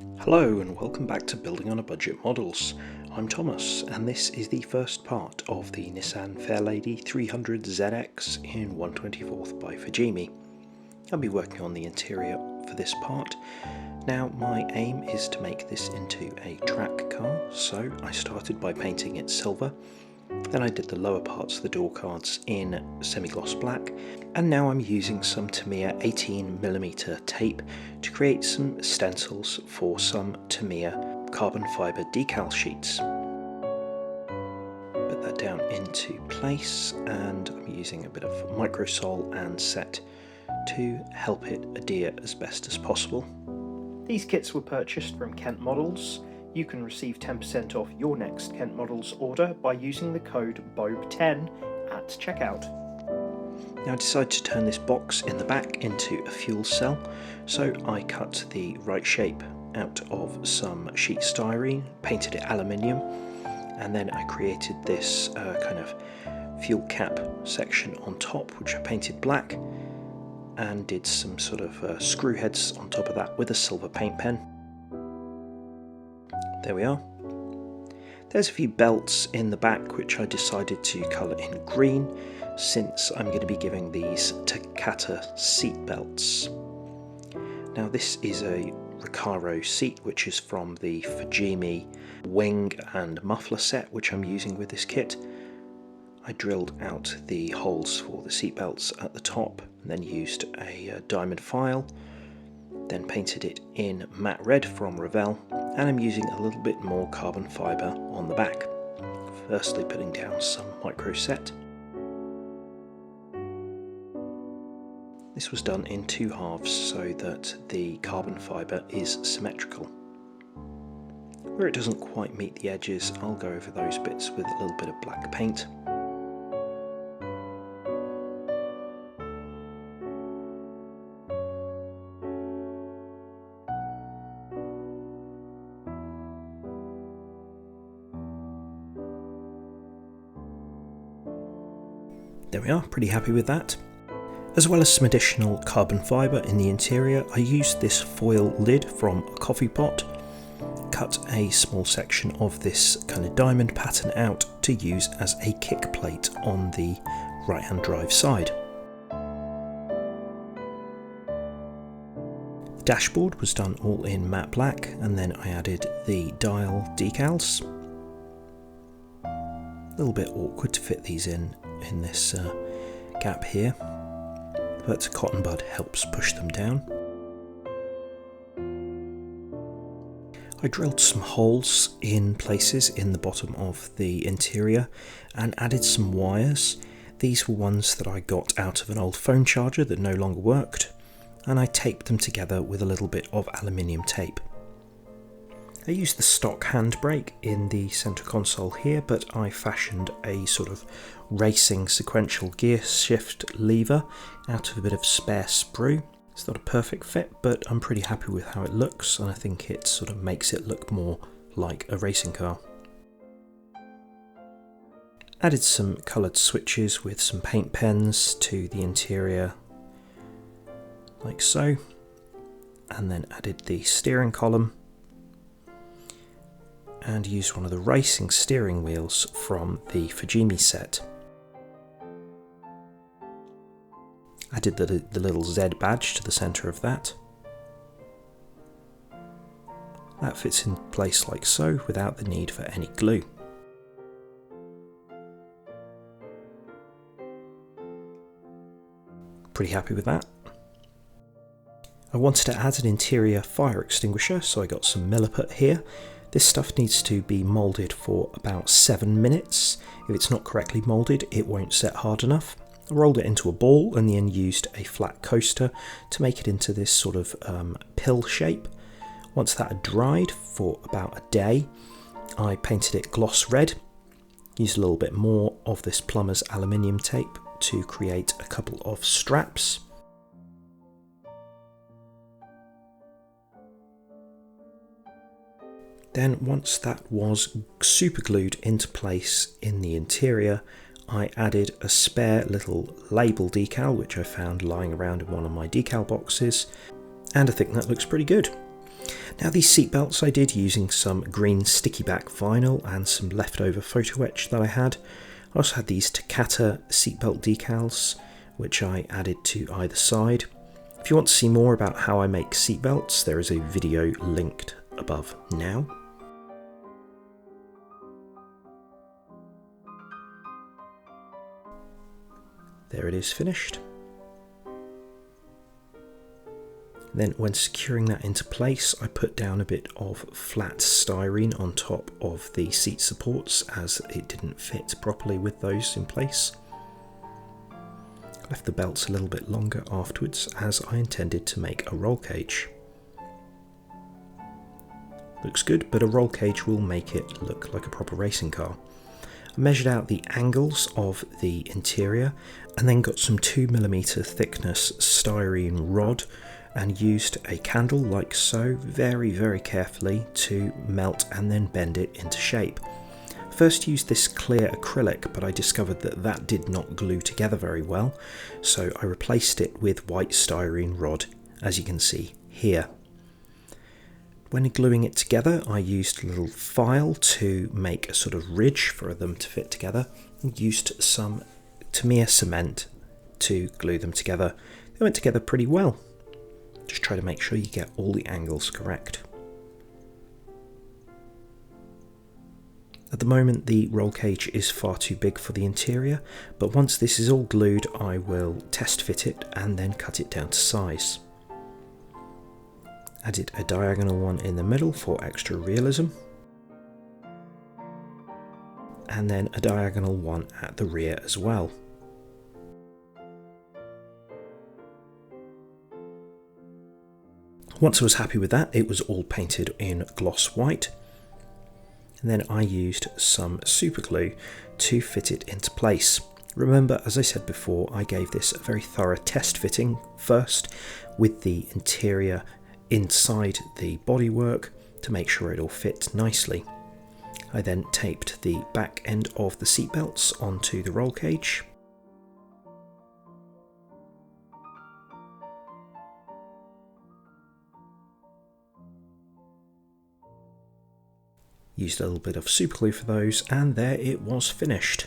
Hello and welcome back to Building on a Budget Models. I'm Thomas and this is the first part of the Nissan Fairlady 300ZX in 1/24 by Fujimi. I'll be working on the interior for this part. Now my aim is to make this into a track car, so I started by painting it silver. Then I did the lower parts of the door cards in semi-gloss black, and now I'm using some Tamiya 18mm tape to create some stencils for some Tamiya carbon fibre decal sheets. Put that down into place, and I'm using a bit of microsol and set to help it adhere as best as possible. These kits were purchased from Kent Models. You can receive 10% off your next Kent Models order by using the code BOAB10 at checkout. Now I decided to turn this box in the back into a fuel cell, so I cut the right shape out of some sheet styrene, painted it aluminium, and then I created this kind of fuel cap section on top, which I painted black, and did some sort of screw heads on top of that with a silver paint pen. There we are. There's a few belts in the back which I decided to colour in green, since I'm going to be giving these Takata seat belts. Now this is a Recaro seat which is from the Fujimi wing and muffler set which I'm using with this kit. I drilled out the holes for the seat belts at the top and then used a diamond file, then painted it in matte red from Revell, and I'm using a little bit more carbon fibre on the back. Firstly putting down some micro set. This was done in two halves so that the carbon fibre is symmetrical. Where it doesn't quite meet the edges, I'll go over those bits with a little bit of black paint. There we are, pretty happy with that. As well as some additional carbon fibre in the interior, I used this foil lid from a coffee pot, cut a small section of this kind of diamond pattern out to use as a kick plate on the right hand drive side. The dashboard was done all in matte black, and then I added the dial decals. A little bit awkward to fit these in this gap here, but cotton bud helps push them down. I drilled some holes in places in the bottom of the interior and added some wires. These were ones that I got out of an old phone charger that no longer worked, and I taped them together with a little bit of aluminium tape. I used the stock handbrake in the centre console here, but I fashioned a sort of racing sequential gear shift lever out of a bit of spare sprue. It's not a perfect fit, but I'm pretty happy with how it looks, and I think it sort of makes it look more like a racing car. Added some coloured switches with some paint pens to the interior, like so, and then added the steering column, and used one of the racing steering wheels from the Fujimi set. Added the little Z badge to the centre of that. That fits in place like so without the need for any glue. Pretty happy with that. I wanted to add an interior fire extinguisher, so I got some milliput here. This stuff needs to be moulded for about 7 minutes. If it's not correctly moulded, it won't set hard enough. I rolled it into a ball and then used a flat coaster to make it into this sort of pill shape. Once that had dried for about a day, I painted it gloss red, used a little bit more of this plumber's aluminium tape to create a couple of straps. Then once that was super glued into place in the interior, I added a spare little label decal which I found lying around in one of my decal boxes, and I think that looks pretty good. Now these seat belts I did using some green sticky back vinyl and some leftover photo etch that I had. I also had these Takata seatbelt decals which I added to either side. If you want to see more about how I make seatbelts, there is a video linked above now. There it is finished. Then when securing that into place, I put down a bit of flat styrene on top of the seat supports as it didn't fit properly with those in place. Left the belts a little bit longer afterwards as I intended to make a roll cage. Looks good, but a roll cage will make it look like a proper racing car. I measured out the angles of the interior and then got some 2mm thickness styrene rod and used a candle like so, very carefully to melt and then bend it into shape. First used this clear acrylic, but I discovered that that did not glue together very well, so I replaced it with white styrene rod, as you can see here. When gluing it together, I used a little file to make a sort of ridge for them to fit together, and used some Tamiya cement to glue them together. They went together pretty well. Just try to make sure you get all the angles correct. At the moment the roll cage is far too big for the interior, but once this is all glued I will test fit it and then cut it down to size. Added a diagonal one in the middle for extra realism, and then a diagonal one at the rear as well. Once I was happy with that, it was all painted in gloss white. And then I used some super glue to fit it into place. Remember, as I said before, I gave this a very thorough test fitting first with the interior inside the bodywork to make sure it all fit nicely. I then taped the back end of the seat belts onto the roll cage. Used a little bit of super glue for those, and there it was finished.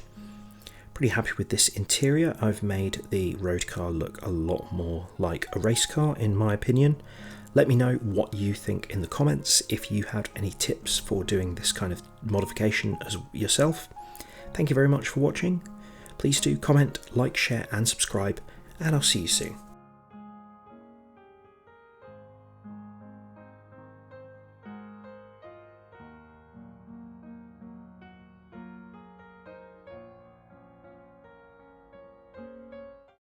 Pretty happy with this interior. I've made the road car look a lot more like a race car in my opinion. Let me know what you think in the comments if you have any tips for doing this kind of modification as yourself. Thank you very much for watching. Please do comment, like, share and subscribe, and I'll see you soon.